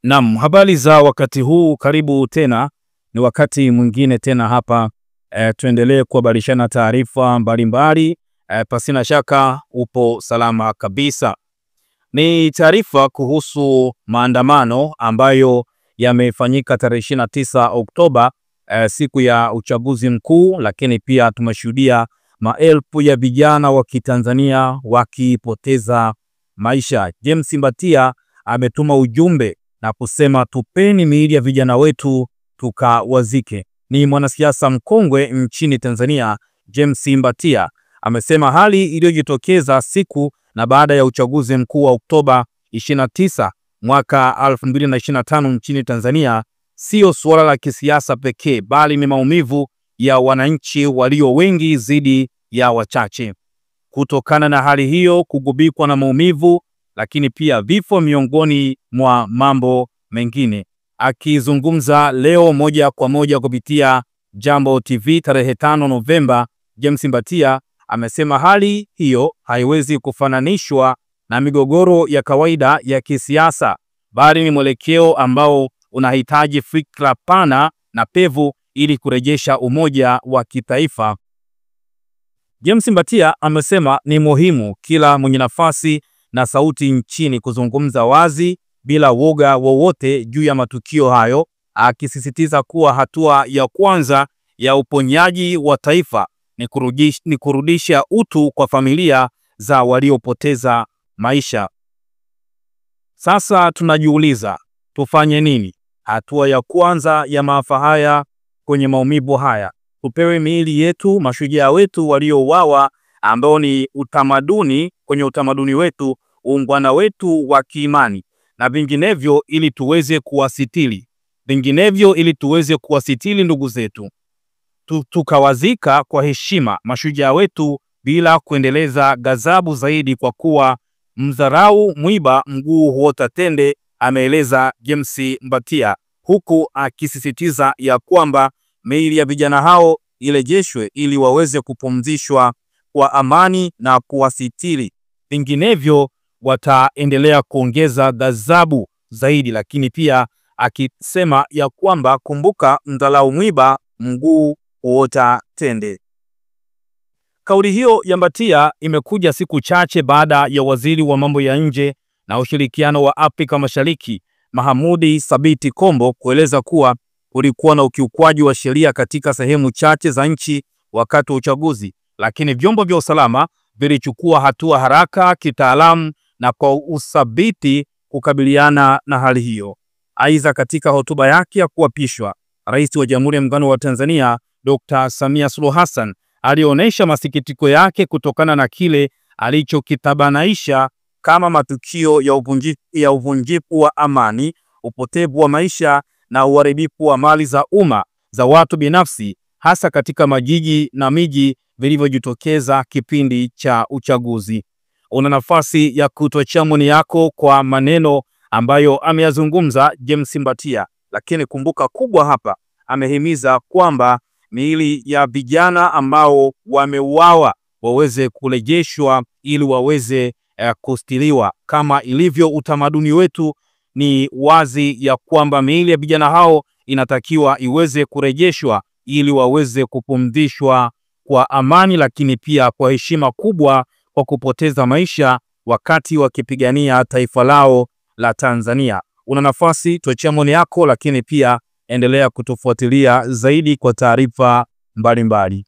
Naam, habari za wakati huu, karibu tena. Ni wakati mwingine tena hapa tuendelee kuhabarishana taarifa mbalimbali. Pasina shaka upo salama kabisa. Ni taarifa kuhusu maandamano ambayo yamefanyika tarehe 29 Oktoba, siku ya uchaguzi mkuu, lakini pia tumeshuhudia maelfu ya vijana wa Kitanzania wakipoteza maisha. James Mbatia ametuma ujumbe na kusema tupeni miili ya vijana wetu tukawazike. Ni mwanasiasa mkongwe nchini Tanzania, James Mbatia amesema hali iliyojitokeza siku na baada ya uchaguzi mkuu wa Oktoba 29 mwaka 2025 nchini Tanzania sio suala la kisiasa pekee, bali ni maumivu ya wananchi walio wengi zidi ya wachache. Kutokana na hali hiyo, kugubikwa na maumivu lakini pia vifo miongoni mwa mambo mengine. Akizungumza leo moja kwa moja kupitia Jambo TV tarehe 5 Novemba, James Mbatia amesema hali hiyo haiwezi kufananishwa na migogoro ya kawaida ya kisiasa, bali ni mwelekeo ambao unahitaji fikra pana na pevu ili kurejesha umoja wa kitaifa. James Mbatia amesema ni muhimu kila mwenye nafasi na sauti nchini kuzungumza wazi bila woga wowote juu ya matukio hayo, akisisitiza kuwa hatua ya kwanza ya uponyaji wa taifa ni kurudisha utu kwa familia za waliopoteza maisha. Sasa tunajiuliza, tufanye nini? Hatua ya kwanza ya maafa haya, kwenye maumivu haya, tupewe miili yetu mashujaa wetu waliouawa, ambao ni utamaduni, kwenye utamaduni wetu, uungwana wetu wa kiimani, na vinginevyo ili tuweze kuwasitili ndugu zetu. Tukawazika kwa heshima mashujaa wetu bila kuendeleza ghadhabu zaidi, kwa kuwa mdharau mwiba mguu huota tende, ameeleza James Mbatia, huku akisisitiza ya kwamba miili ya vijana hao irejeshwe ili waweze kupumzishwa kwa amani na kuwasitiri, vinginevyo wataendelea kuongeza ghadhabu zaidi. Lakini pia akisema ya kwamba kumbuka, mdharau mwiba mguu huota tende. Kauli hiyo ya Mbatia imekuja siku chache baada ya waziri wa mambo ya nje na ushirikiano wa Afrika Mashariki Mahamudi Thabit Kombo kueleza kuwa kulikuwa na ukiukwaji wa sheria katika sehemu chache za nchi wakati wa uchaguzi, lakini vyombo vya usalama vilichukua hatua haraka, kitaalamu na kwa uthabiti kukabiliana na hali hiyo. Aidha, katika hotuba yake ya kuapishwa, Rais wa Jamhuri ya Muungano wa Tanzania Dr. Samia Suluhu Hassan alionyesha masikitiko yake kutokana na kile alichokitabanaisha kama matukio ya uvunjifu wa amani, upotevu wa maisha na uharibifu wa mali za umma za watu binafsi, hasa katika majiji na miji vilivyojitokeza kipindi cha uchaguzi. Una nafasi ya kutoa maoni yako kwa maneno ambayo ameyazungumza James Mbatia, lakini kumbuka kubwa hapa, amehimiza kwamba miili ya vijana ambao wameuawa waweze kurejeshwa ili waweze kustiriwa. Kama ilivyo utamaduni wetu, ni wazi ya kwamba miili ya vijana hao inatakiwa iweze kurejeshwa ili waweze kupumzishwa kwa amani, lakini pia kwa heshima kubwa kwa kupoteza maisha wakati wakipigania taifa lao la Tanzania. Una nafasi, toa maoni yako, lakini pia endelea kutufuatilia zaidi kwa taarifa mbalimbali.